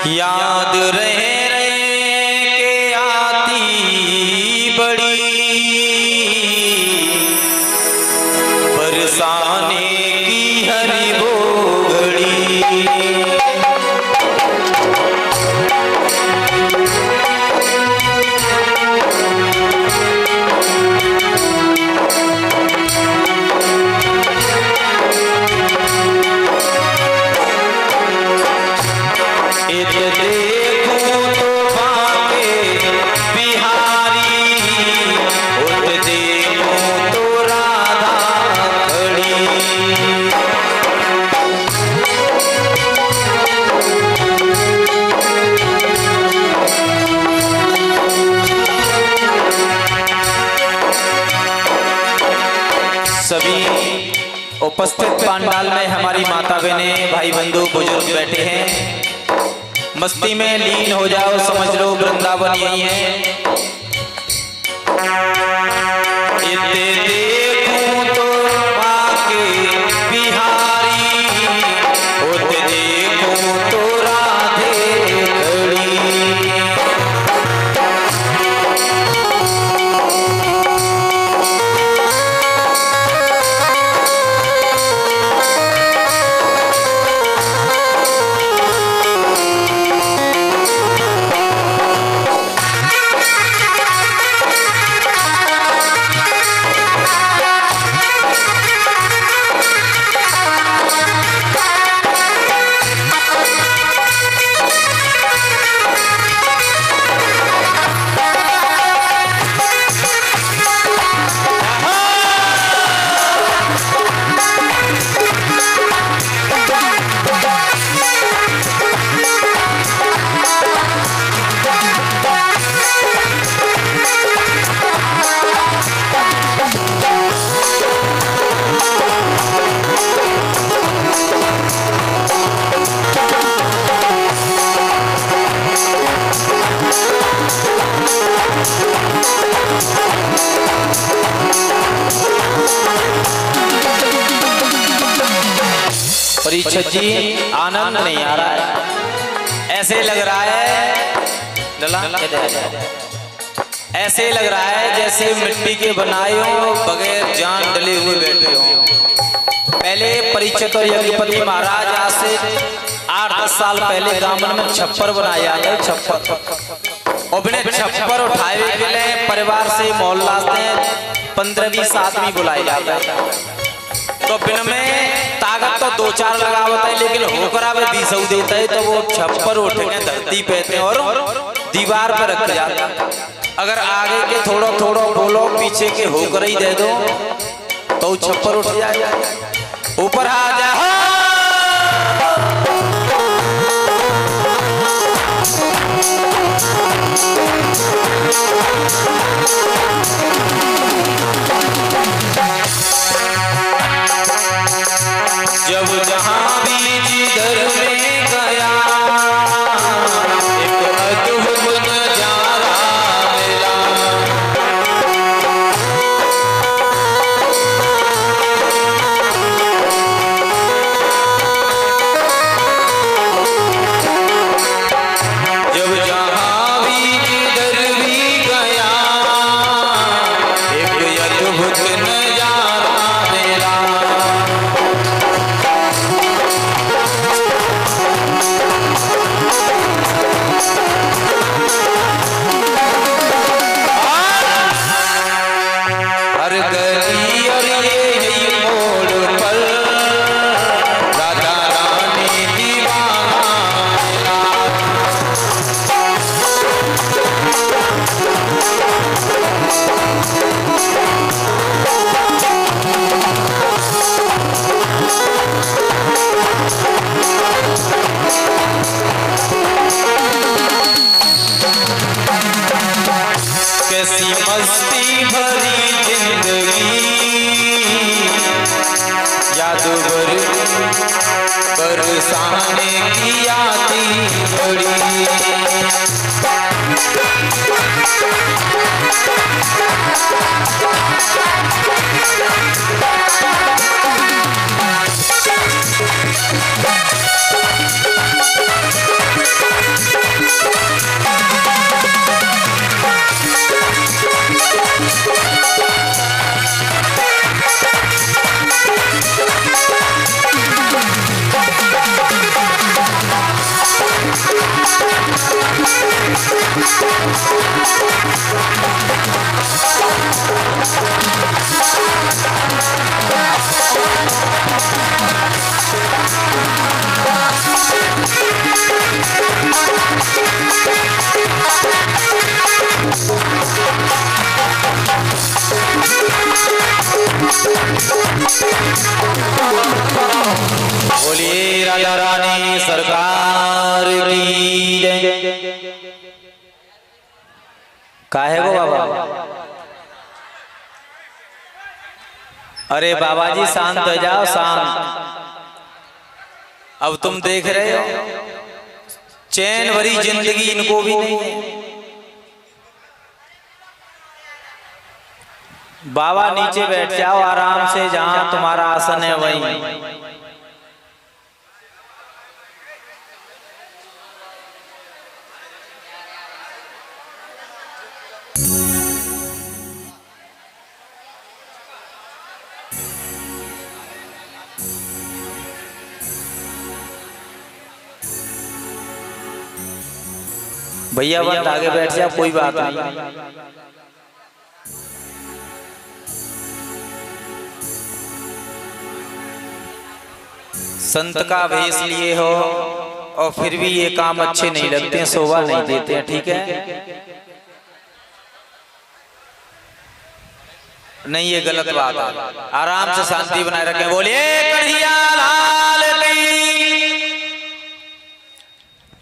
याद रहे के आती बड़ी बरसाने की हरी वो घड़ी। सभी उपस्थित पंडाल में हमारी माता बहनें, भाई बंधु, बुजुर्ग बैठे हैं। मस्ती में लीन हो जाओ, समझ लो वृंदावन यही है। देखूं तो आके बिहारी, उते देखूं तो राधे खड़ी। परीक्षित जी, आनंद नहीं आ रहा है। ऐसे लग रहा है ऐसे लग रहा है जैसे मिट्टी के बनाए हो, बगैर जान डले हुए बैठे हो। पहले परीक्षित और यज्ञपति महाराज आज से 8-10 साल पहले गांव में छप्पर बनाया है। छप्पर और बिना छप्पर उठाए के लिए परिवार से मोहल्ला से 15-20 आदमी बुलाए जाते हैं। तो बिन में ताकत तो 2-4 लगावत है, लेकिन होकर आवे 20 देता है तो वो छप्पर उठने धरती पे थे और दीवार पर रख जाता है। अगर आगे के थोड़ा थोड़ा बोलो, पीछे के होकर ही दे दो तो छप्पर उठ जाए। ऊपर आ जा जब जहां भी जिधर में गया, एक अद्भुत नजारा मिला। जब जहां भी जिधर भी गया, एक अद्भुत नजारा मिला। कैसी मस्ती भरी जिंदगी, याद बरसाने की आती बड़ी। बोलिए राजा रानी सरकार की जय। काहे वो बाबा? अरे बाबा जी शांत हो जाओ, शांत। अब तुम देख रहे हो चैन भरी जिंदगी इनको भी नहीं है। बाबा नीचे बैठ जाओ आराम से, जहां तुम्हारा आसन है वहीं। भैया बंद आगे बैठ जा, कोई बात नहीं। संत का भेष लिए हो और फिर भी ये काम अच्छे नहीं लगते हैं, शोभा नहीं देते हैं, ठीक है? नहीं, ये गलत बात है। आराम से शांति बनाए रखें। बोलिए कन्हैया लाल की।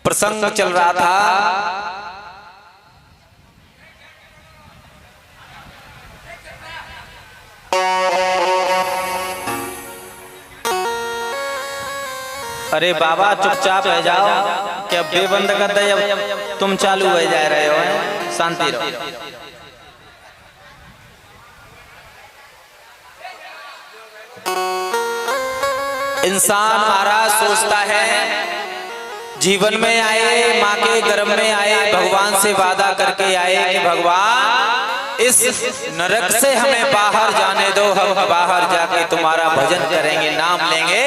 प्रसंग चल रहा था अरे बाबा चुपचाप रह जाओ, क्या बेबंद कर दे, अब तुम चालू हो जा रहे हो। शांति रहो। इंसान महाराज सोचता है जीवन में आए, माँ के गर्भ में आए, भगवान से वादा करके आए कि भगवान इस नरक से हमें बाहर जाने दो, हम बाहर जाके तुम्हारा भजन करेंगे, नाम लेंगे।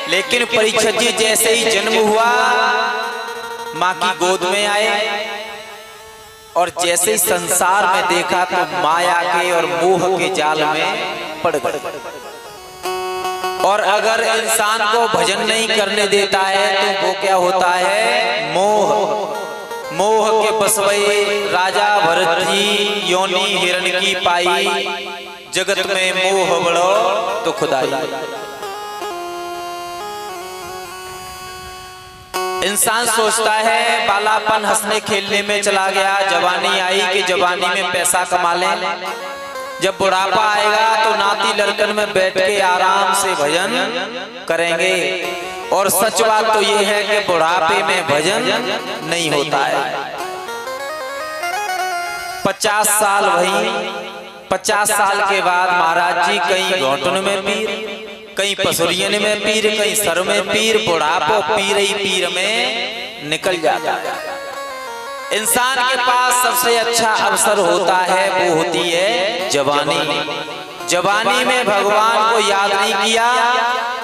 लेकिन परीक्षित जी जैसे ही जन्म हुआ, माँ की गोद में आए और जैसे ही संसार में देखा तो माया के और मोह के जाल में पड़ गए। और अगर इंसान को भजन नहीं करने देता है तो वो क्या होता है? मोह। मोह के बसवई राजा भरत जी योनि हिरण की पाई, जगत में मोह बड़ो तो खुदाई। इंसान सोचता है बालापन हंसने खेलने में चला गया, जवानी आई कि जवानी में पैसा कमा लें, जब बुढ़ापा आएगा तो नाती लड़कन में बैठ के आराम से भजन करेंगे। और सच बात तो ये है कि बुढ़ापे में भजन नहीं होता है। 50 साल वही, 50 साल के बाद महाराज जी कहीं घोटन में पीर, कहीं पसुरियन में पीर, कहीं सर में पीर, बुढ़ापो पीर ही पीर में निकल जाता है। इंसान के पास सबसे अच्छा अवसर होता है, वो होती है जवानी। जवानी में भगवान को याद नहीं किया,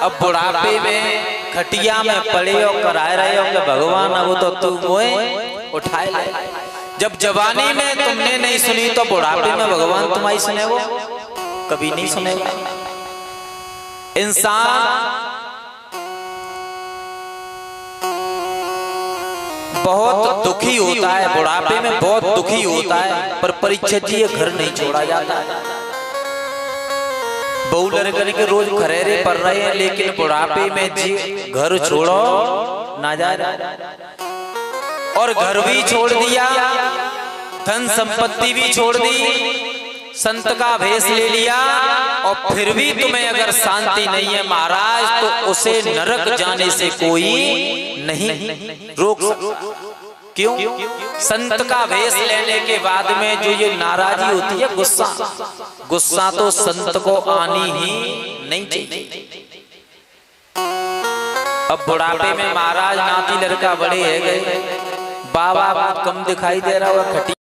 अब बुढ़ापे में खटिया में पड़े और कराए रहे हो कि भगवान अब तो तू मोए उठाए ले। जब जवानी में तुमने नहीं सुनी तो बुढ़ापे में भगवान तुम्हारी सुने? वो कभी नहीं सुनेगा। इंसान बहुत दुखी होता है, बुढ़ापे में बहुत दुखी होता है, पर परीक्षित जी घर नहीं छोड़ा जाता है। बहू लड़कन के रोज खरेरे पड़ रहे हैं, लेकिन बुढ़ापे में जी घर छोड़ो ना जा रहा। और घर भी छोड़ दिया, धन संपत्ति भी छोड़ दी, संत का भेष ले लिया, और फिर भी तुम्हें अगर शांति नहीं है महाराज तो उसे नरक जाने से कोई नहीं रोक सकता। क्यों? संत का भेष लेने के बाद में जो ये नाराजगी होती है, गुस्सा, गुस्सा तो संत को आनी ही नहीं चाहिए। अब बुढ़ापे में महाराज नाती लड़का बड़े है गए, बाबा कम दिखाई दे रहा होगा,